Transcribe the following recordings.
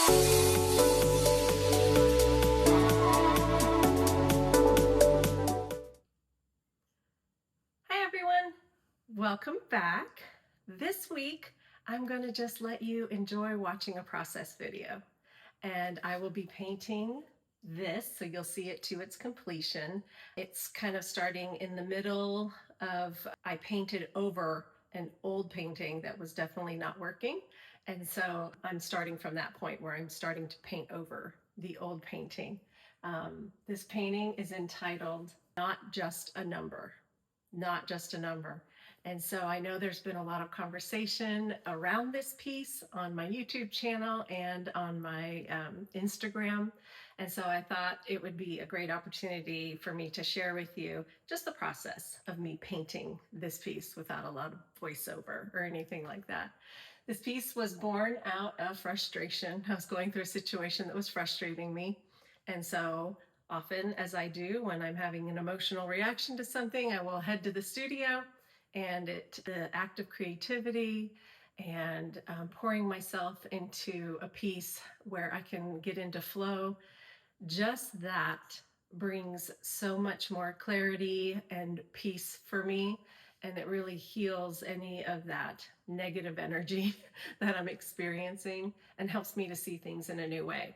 Hi everyone, welcome back. This week I'm going to just let you enjoy watching a process video, and I will be painting this so you'll see it to its completion. It's kind of starting in the middle of, I painted over an old painting that was definitely not working, and so I'm starting from that point where I'm starting to paint over the old painting. This painting is entitled Not Just a Number. Not just a number. And so I know there's been a lot of conversation around this piece on my YouTube channel and on my Instagram. And so I thought it would be a great opportunity for me to share with you just the process of me painting this piece without a lot of voiceover or anything like that. This piece was born out of frustration. I was going through a situation that was frustrating me. And so often, as I do when I'm having an emotional reaction to something, I will head to the studio, and the act of creativity and pouring myself into a piece where I can get into flow, just that brings so much more clarity and peace for me. And it really heals any of that negative energy that I'm experiencing and helps me to see things in a new way.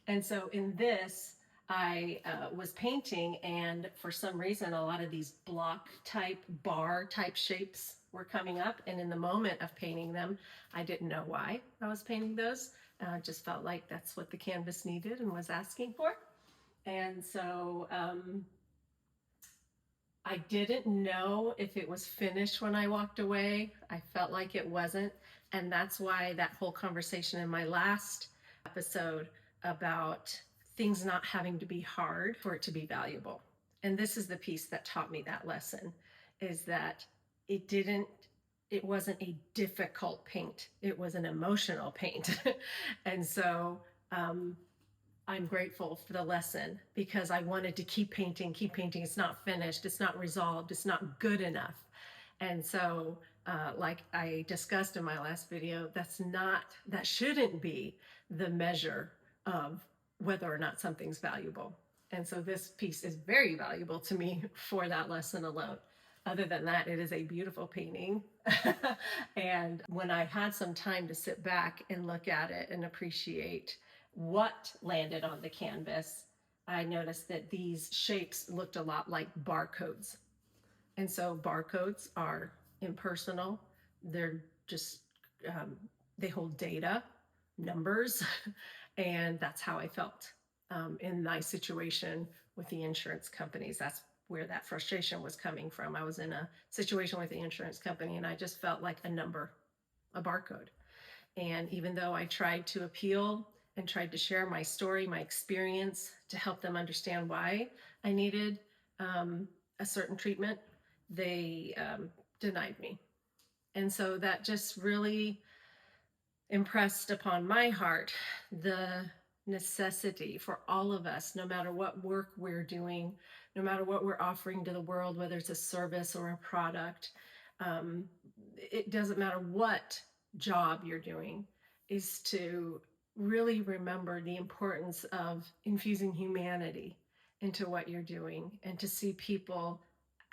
And so in this, I was painting, and for some reason, a lot of these block type, bar type shapes were coming up. And in the moment of painting them, I didn't know why I was painting those. I just felt like that's what the canvas needed and was asking for. And so I didn't know if it was finished when I walked away. I felt like it wasn't. And that's why that whole conversation in my last episode about things not having to be hard for it to be valuable. And this is the piece that taught me that lesson, is that it wasn't a difficult paint. It was an emotional paint. And so I'm grateful for the lesson, because I wanted to keep painting. It's not finished. It's not resolved. It's not good enough. And so like I discussed in my last video, that shouldn't be the measure of whether or not something's valuable. And so this piece is very valuable to me for that lesson alone. Other than that, it is a beautiful painting. And when I had some time to sit back and look at it and appreciate what landed on the canvas, I noticed that these shapes looked a lot like barcodes. And so barcodes are impersonal. They're just, they hold data, numbers, and that's how I felt in my situation with the insurance companies. That's where that frustration was coming from. I was in a situation with the insurance company, and I just felt like a number, a barcode. And even though I tried to appeal and tried to share my story, my experience, to help them understand why I needed a certain treatment, they denied me. And so that just really impressed upon my heart the necessity for all of us, no matter what work we're doing, no matter what we're offering to the world, whether it's a service or a product, it doesn't matter what job you're doing, is to really remember the importance of infusing humanity into what you're doing, and to see people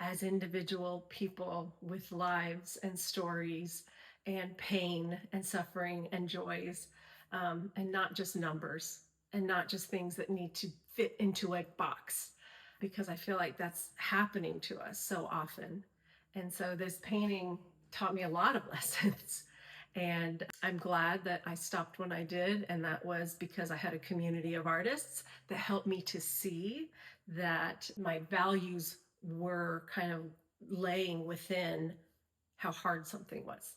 as individual people with lives and stories and pain and suffering and joys, and not just numbers, and not just things that need to fit into a box, because I feel like that's happening to us so often. And so this painting taught me a lot of lessons. And I'm glad that I stopped when I did, and that was because I had a community of artists that helped me to see that my values were kind of laying within how hard something was.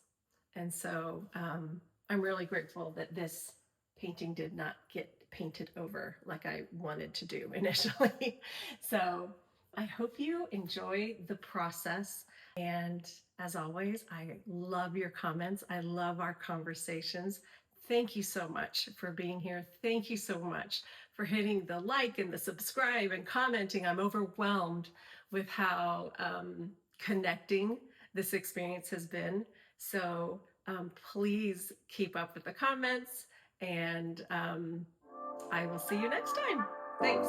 And so I'm really grateful that this painting did not get painted over like I wanted to do initially. So I hope you enjoy the process. And as always, I love your comments. I love our conversations. Thank you so much for being here. Thank you so much for hitting the like and the subscribe and commenting. I'm overwhelmed with how connecting this experience has been. So please keep up with the comments And I will see you next time. Thanks.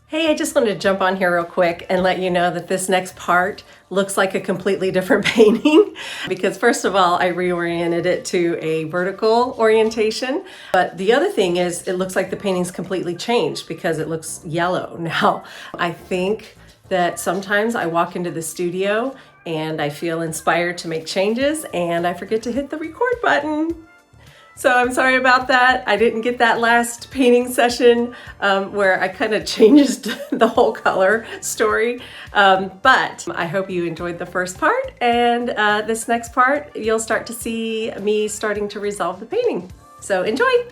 Hey, I just wanted to jump on here real quick and let you know that this next part looks like a completely different painting because first of all, I reoriented it to a vertical orientation. But the other thing is it looks like the painting's completely changed because it looks yellow now. I think that sometimes I walk into the studio and I feel inspired to make changes and I forget to hit the record button. So I'm sorry about that. I didn't get that last painting session where I kind of changed the whole color story. But I hope you enjoyed the first part, and this next part, you'll start to see me starting to resolve the painting. So enjoy.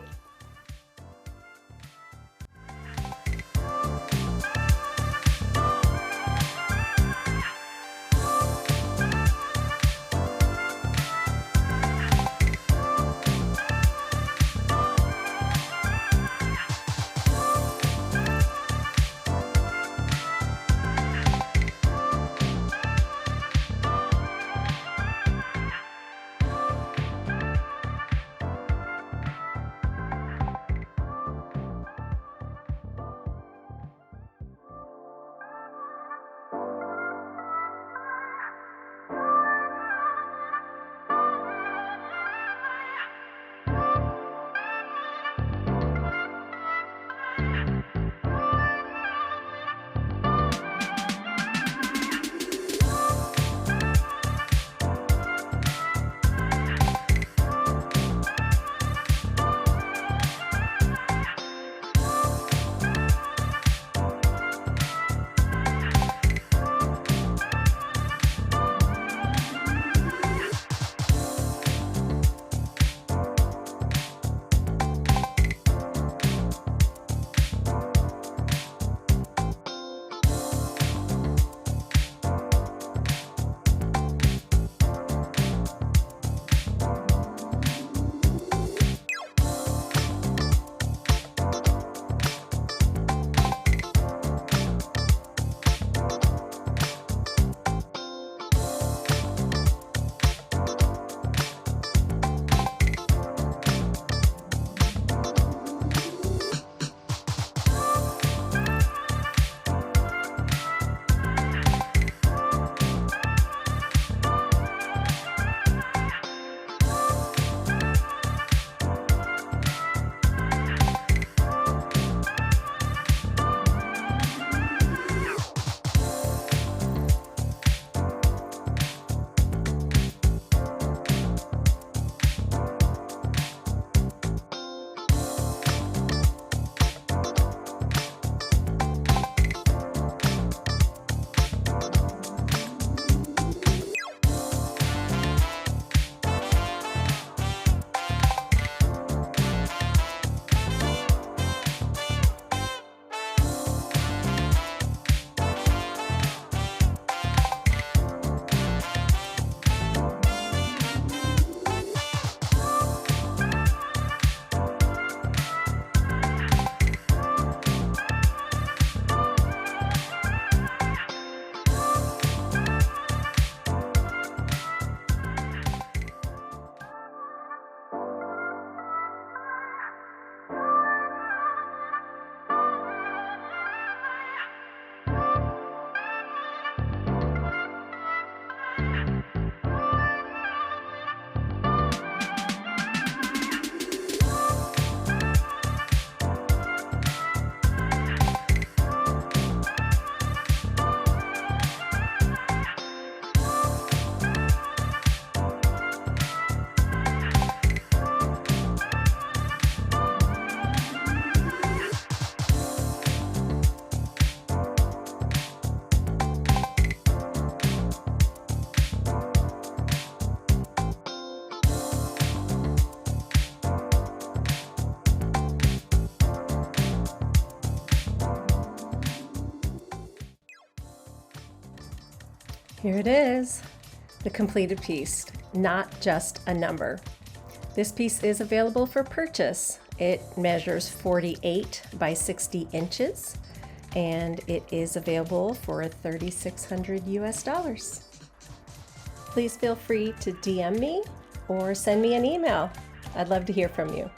Here it is, the completed piece, not just a number. This piece is available for purchase. It measures 48 by 60 inches and it is available for $3,600 US. Please feel free to DM me or send me an email. I'd love to hear from you.